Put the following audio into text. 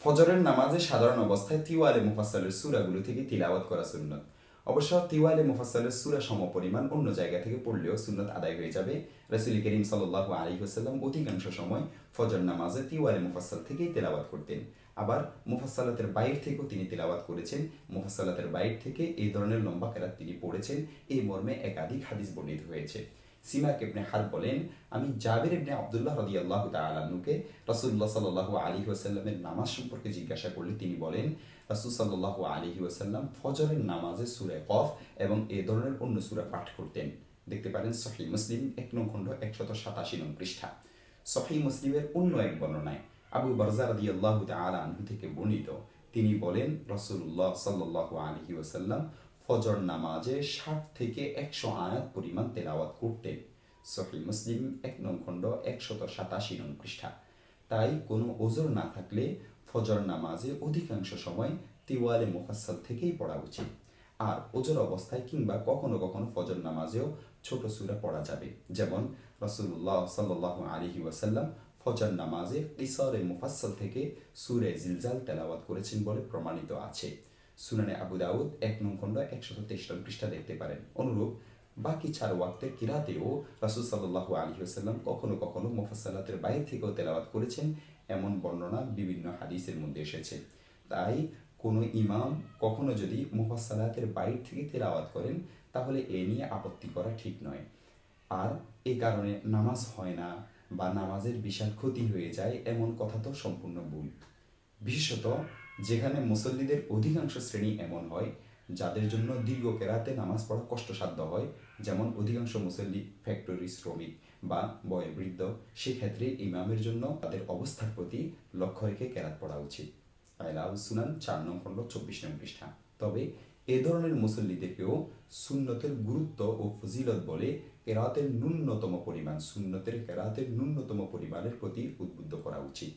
ফজরের নামাজে সাধারণ অবস্থায় তিওয়ালে মুফাসসালের সূরাগুলো থেকে তিলাওয়াত করা সুন্নত। অবশ্য তিওয়ালে মুফাসসালের সূরা সমপরিমাণ অন্য জায়গা থেকে পড়লেও সুন্নত আদায় হয়ে যাবে। রাসূল করিম সাল্লাল্লাহু আলাইহি ওয়াসাল্লাম অধিকাংশ সময় ফজর নামাজে তিওয়ালে মুফাসসাল থেকেই তেলাওয়াত করতেন। আবার মুফাসসালাতের বাইর থেকেও তিনি তেলাওয়াত করেছেন। মুফাসসালাতের বাইর থেকে এই ধরনের লম্বা কেরাত তিনি পড়েছেন, এই মর্মে একাধিক হাদিস বর্ণিত হয়েছে। সিমাক ইবনে হারব বলেন, আমি জাবির ইবনে আব্দুল্লাহ রাদিয়াল্লাহু তাআলা আনহুকে রাসূলুল্লাহ সাল্লাল্লাহু আলাইহি ওয়াসাল্লামের নামাজ সম্পর্কে জিজ্ঞাসা করলে তিনি বলেন, রাসূল সাল্লাল্লাহু আলাইহি ওয়াসাল্লাম ফজরের নামাজে সূরা কফ এবং এ ধরনের অন্য সূরা পাঠ করতেন। দেখতে পারেন সহিহ মুসলিম ১ নং খণ্ড ১৮৭ নং পৃষ্ঠা। সহিহ মুসলিমের অন্য এক বর্ণনায় আবু বারজা রাদিয়াল্লাহু তাআলা আনহু থেকে বর্ণিত, তিনি বলেন, রাসূলুল্লাহ সাল্লাল্লাহু আলাইহি ওয়াসাল্লাম ফজর নামাজে ৬০ থেকে ১০০ আয়াত পরিমাণ তেলাওয়াত করতেন। সহিহ মুসলিম ১ নং খণ্ড ১৮৭ নং পৃষ্ঠা। তাই কোনো ওজর না থাকলে ফজর নামাজে অধিকাংশ সময় তিওয়ালে মুফাসসাল থেকেই পড়া উচিত। আর ওজর অবস্থায় কিংবা কখনো কখনো ফজর নামাজেও ছোট সূরা পড়া যাবে। যেমন রাসূলুল্লাহ সাল্লাল্লাহু আলাইহি ওয়াসাল্লাম ফজর নামাজে কিসরে মুফাসসাল থেকে সূরা জিলজাল তেলাওয়াত করেছেন বলে প্রমাণিত আছে। সুনানে আবু দাউদ ১ নং খণ্ড ১২৩ নং পৃষ্ঠা দেখতে পারেন। অনুরূপ বাকি ৪ ওয়াক্তের কিরাতেও রাসূল সাল্লাল্লাহু আলাইহি ওয়াসাল্লাম কখনো কখনো মুফাসসালাতের বাইরে থেকেও তেলাওয়াত করেছেন, এমন বর্ণনা বিভিন্ন হাদিসের মধ্যে এসেছে। তাই কোনো ইমাম কখনো যদি মুফাসসালাতের বাইরে থেকে তেলাওয়াত করেন তাহলে এ নিয়ে আপত্তি করা ঠিক নয়। আর এ কারণে নামাজ হয় না বা নামাজের বিশাল ক্ষতি হয়ে যায় এমন কথা তো সম্পূর্ণ ভুল। বিশেষত যেখানে মুসল্লিদের অধিকাংশ শ্রেণী এমন হয় যাদের জন্য দীর্ঘ কেরাতে নামাজ পড়া কষ্টসাধ্য হয়, যেমন অধিকাংশ মুসল্লি ফ্যাক্টরি শ্রমিক বা বয়োবৃদ্ধ, সেক্ষেত্রে ইমামের জন্য তাদের অবস্থার প্রতি লক্ষ্য রেখে কেরাত পড়া উচিত। আইলাউ সুনান ৪ নং খণ্ড ২৪ নং পৃষ্ঠা। তবে এ ধরনের মুসল্লিদেরকেও সুন্নতের গুরুত্ব ও ফজিলত বলে সুন্নতের কেরাতের ন্যূনতম পরিমাণের প্রতি উদ্বুদ্ধ করা উচিত।